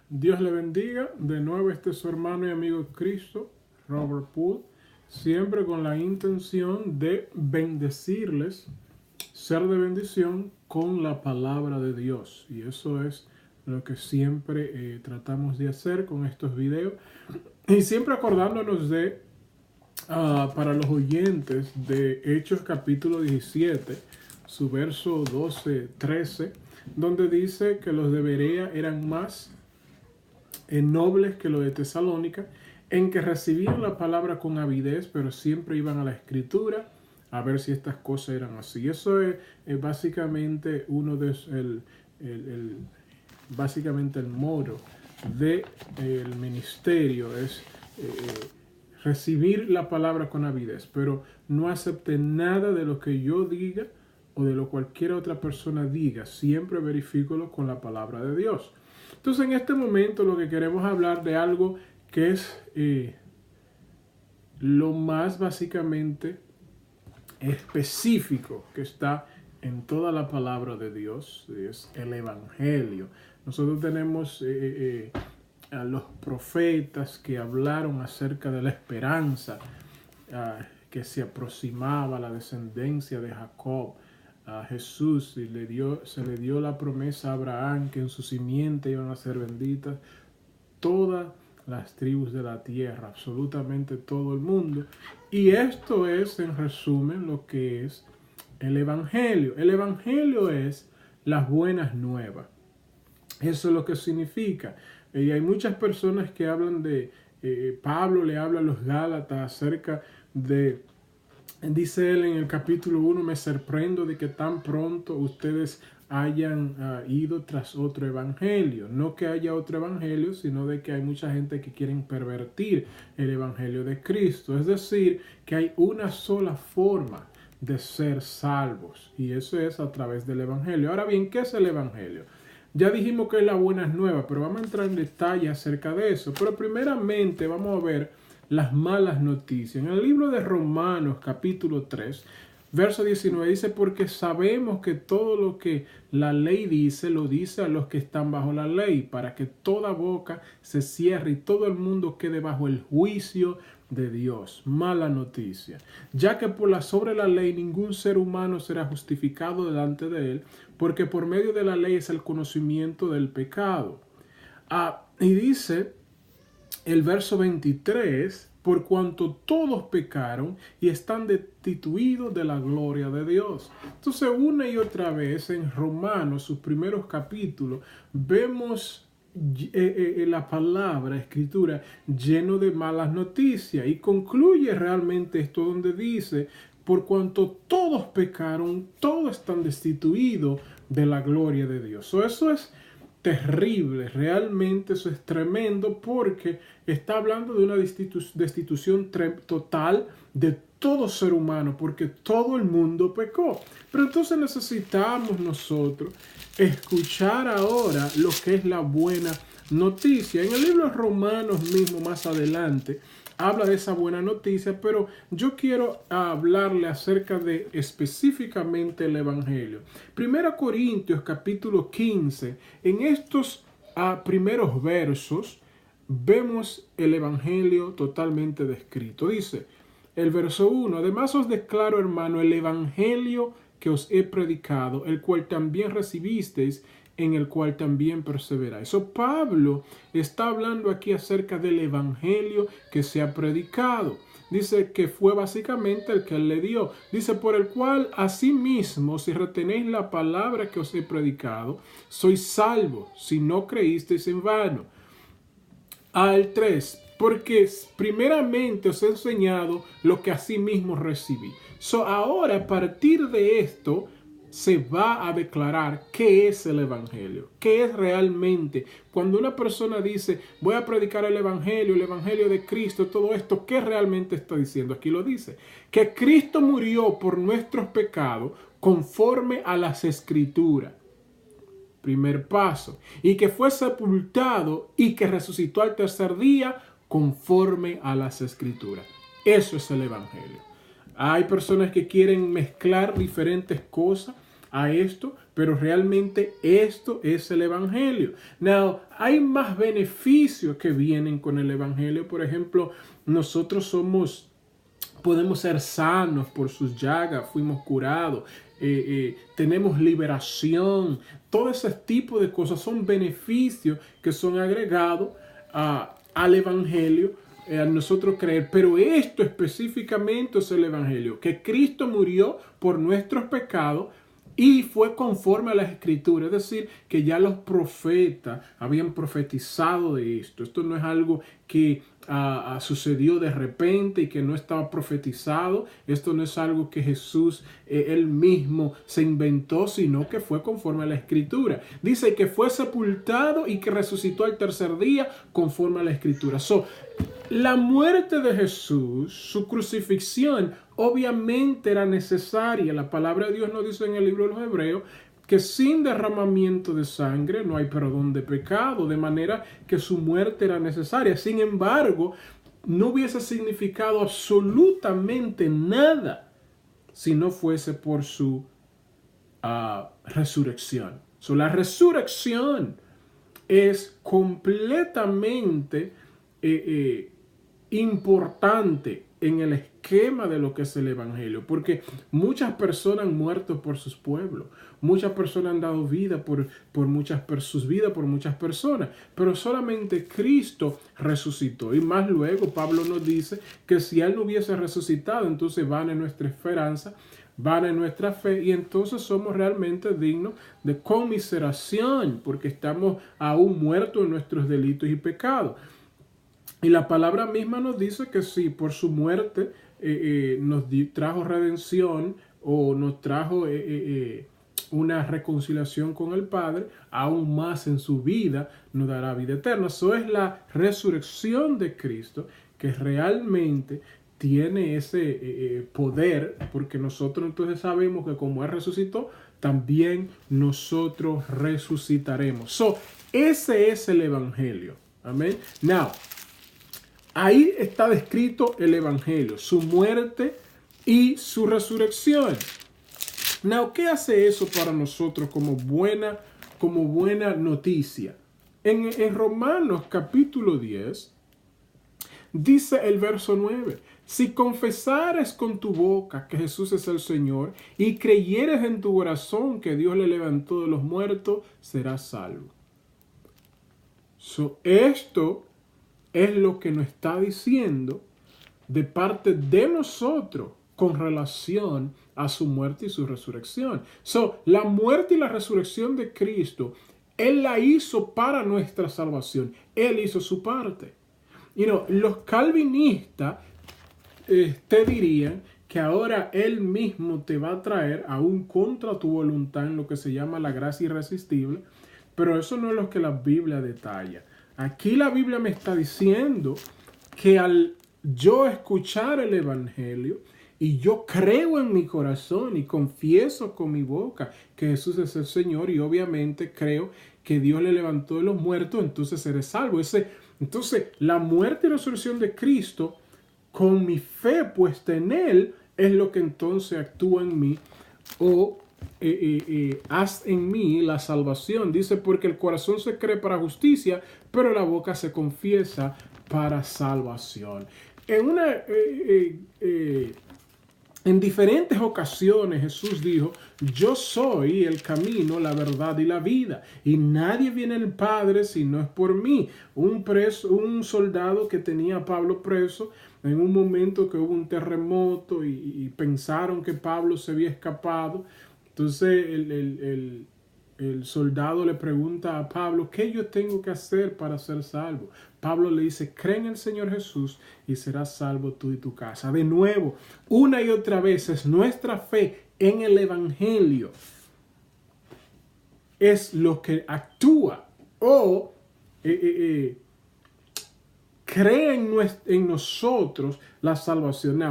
Dios le bendiga. De nuevo este es su hermano y amigo Cristo, Robert Poole, siempre con la intención de bendecirles, ser de bendición con la palabra de Dios. Y eso es lo que siempre tratamos de hacer con estos videos. Y siempre acordándonos de, para los oyentes, de Hechos capítulo 17, su verso 12-13, donde dice que los de Berea eran más nobles que los de Tesalónica, en que recibían la palabra con avidez, pero siempre iban a la escritura a ver si estas cosas eran así. Eso es básicamente uno de básicamente el moro del ministerio es recibir la palabra con avidez, pero no acepte nada de lo que yo diga o de lo cualquier otra persona diga. Siempre verifícalo con la palabra de Dios. Entonces, en este momento lo que queremos hablar de algo que es lo más básicamente específico que está en toda la palabra de Dios, es el Evangelio. Nosotros tenemos a los profetas que hablaron acerca de la esperanza que se aproximaba a la descendencia de Jacob. A Jesús se le dio la promesa a Abraham que en su simiente iban a ser benditas todas las tribus de la tierra, absolutamente todo el mundo. Y esto es, en resumen, lo que es el Evangelio. El Evangelio es las buenas nuevas. Eso es lo que significa. Y hay muchas personas que hablan de, Pablo le habla a los Gálatas acerca de, dice él en el capítulo 1, me sorprendo de que tan pronto ustedes hayan ido tras otro evangelio. No que haya otro evangelio, sino de que hay mucha gente que quieren pervertir el evangelio de Cristo. Es decir, que hay una sola forma de ser salvos, y eso es a través del evangelio. Ahora bien, ¿qué es el evangelio? Ya dijimos que es la buena nueva, pero vamos a entrar en detalle acerca de eso. Pero primeramente vamos a ver las malas noticias. En el libro de Romanos capítulo 3, verso 19 dice, porque sabemos que todo lo que la ley dice, lo dice a los que están bajo la ley, para que toda boca se cierre y todo el mundo quede bajo el juicio de Dios. Mala noticia. Ya que sobre la ley ningún ser humano será justificado delante de él, porque por medio de la ley es el conocimiento del pecado. Y dice el verso 23, por cuanto todos pecaron y están destituidos de la gloria de Dios. Entonces, una y otra vez en Romanos, sus primeros capítulos, vemos la palabra, escritura, lleno de malas noticias, y concluye realmente esto donde dice, por cuanto todos pecaron, todos están destituidos de la gloria de Dios. Eso es terrible, realmente eso es tremendo, porque está hablando de una destitución total de todo ser humano, porque todo el mundo pecó. Pero entonces necesitamos nosotros escuchar ahora lo que es la buena noticia. En el libro de Romanos mismo, más adelante, habla de esa buena noticia, pero yo quiero hablarle acerca de específicamente el Evangelio. 1 Corintios capítulo 15, en estos primeros versos vemos el Evangelio totalmente descrito. Dice el verso 1, además os declaro, hermano, el Evangelio que os he predicado, el cual también recibisteis, en el cual también perseveráis. Pablo está hablando aquí acerca del evangelio que se ha predicado. Dice que fue básicamente el que él le dio. Dice, por el cual asimismo, si retenéis la palabra que os he predicado, sois salvos, si no creísteis en vano. Al 3, porque primeramente os he enseñado lo que asimismo recibí. Ahora, a partir de esto, se va a declarar qué es el Evangelio, qué es realmente. Cuando una persona dice, voy a predicar el Evangelio de Cristo, todo esto, ¿qué realmente está diciendo? Aquí lo dice, que Cristo murió por nuestros pecados conforme a las Escrituras. Primer paso. Y que fue sepultado y que resucitó al tercer día conforme a las Escrituras. Eso es el Evangelio. Hay personas que quieren mezclar diferentes cosas a esto, pero realmente esto es el Evangelio. Now, hay más beneficios que vienen con el Evangelio. Por ejemplo, nosotros podemos ser sanos por sus llagas, fuimos curados, tenemos liberación. Todo ese tipo de cosas son beneficios que son agregados al Evangelio, a nosotros creer. Pero esto específicamente es el Evangelio, que Cristo murió por nuestros pecados y fue conforme a las Escrituras. Es decir, que ya los profetas habían profetizado de esto. Esto no es algo que sucedió de repente y que no estaba profetizado. Esto no es algo que Jesús él mismo se inventó, sino que fue conforme a la Escritura. Dice que fue sepultado y que resucitó al tercer día conforme a la Escritura. La muerte de Jesús, su crucifixión, obviamente era necesaria. La palabra de Dios nos dice en el libro de los Hebreos que sin derramamiento de sangre no hay perdón de pecado, de manera que su muerte era necesaria. Sin embargo, no hubiese significado absolutamente nada si no fuese por su resurrección. La resurrección es completamente importante en el esquema de lo que es el Evangelio, porque muchas personas han muerto por sus pueblos, muchas personas han dado vida sus vidas por muchas personas, pero solamente Cristo resucitó. Y más luego Pablo nos dice que si Él no hubiese resucitado, entonces vana es nuestra esperanza, vana es nuestra fe, y entonces somos realmente dignos de conmiseración, porque estamos aún muertos en nuestros delitos y pecados. Y la palabra misma nos dice que sí, por su muerte nos trajo redención, o nos trajo una reconciliación con el Padre, aún más en su vida nos dará vida eterna. Eso es la resurrección de Cristo, que realmente tiene ese poder, porque nosotros entonces sabemos que como Él resucitó, también nosotros resucitaremos. Ese es el Evangelio. Amén. Now, ahí está descrito el Evangelio, su muerte y su resurrección. Now, ¿qué hace eso para nosotros como buena noticia? En Romanos capítulo 10, dice el verso 9, si confesares con tu boca que Jesús es el Señor y creyeres en tu corazón que Dios le levantó de los muertos, serás salvo. Esto es lo que nos está diciendo de parte de nosotros con relación a su muerte y su resurrección. La muerte y la resurrección de Cristo, Él la hizo para nuestra salvación. Él hizo su parte. Los calvinistas te dirían que ahora Él mismo te va a traer aún contra tu voluntad en lo que se llama la gracia irresistible, pero eso no es lo que la Biblia detalla. Aquí la Biblia me está diciendo que al yo escuchar el Evangelio y yo creo en mi corazón y confieso con mi boca que Jesús es el Señor, y obviamente creo que Dios le levantó de los muertos, entonces seré salvo. Entonces, la muerte y resurrección de Cristo, con mi fe puesta en Él, es lo que entonces actúa en mí, o haz en mí la salvación. Dice, porque el corazón se cree para justicia, pero la boca se confiesa para salvación. En diferentes ocasiones Jesús dijo, yo soy el camino, la verdad y la vida, y nadie viene al Padre si no es por mí. Un soldado que tenía a Pablo preso, en un momento que hubo un terremoto y pensaron que Pablo se había escapado, entonces el soldado le pregunta a Pablo, ¿qué yo tengo que hacer para ser salvo? Pablo le dice, cree en el Señor Jesús y serás salvo tú y tu casa. De nuevo, una y otra vez, es nuestra fe en el Evangelio es lo que actúa o cree en nosotros la salvación.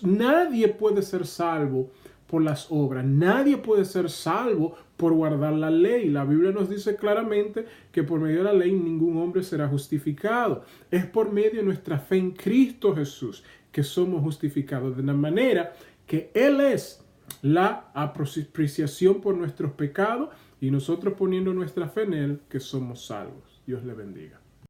Nadie puede ser salvo por las obras. Nadie puede ser salvo por guardar la ley. La Biblia nos dice claramente que por medio de la ley ningún hombre será justificado. Es por medio de nuestra fe en Cristo Jesús que somos justificados, de la manera que Él es la apreciación por nuestros pecados y nosotros poniendo nuestra fe en Él, que somos salvos. Dios le bendiga.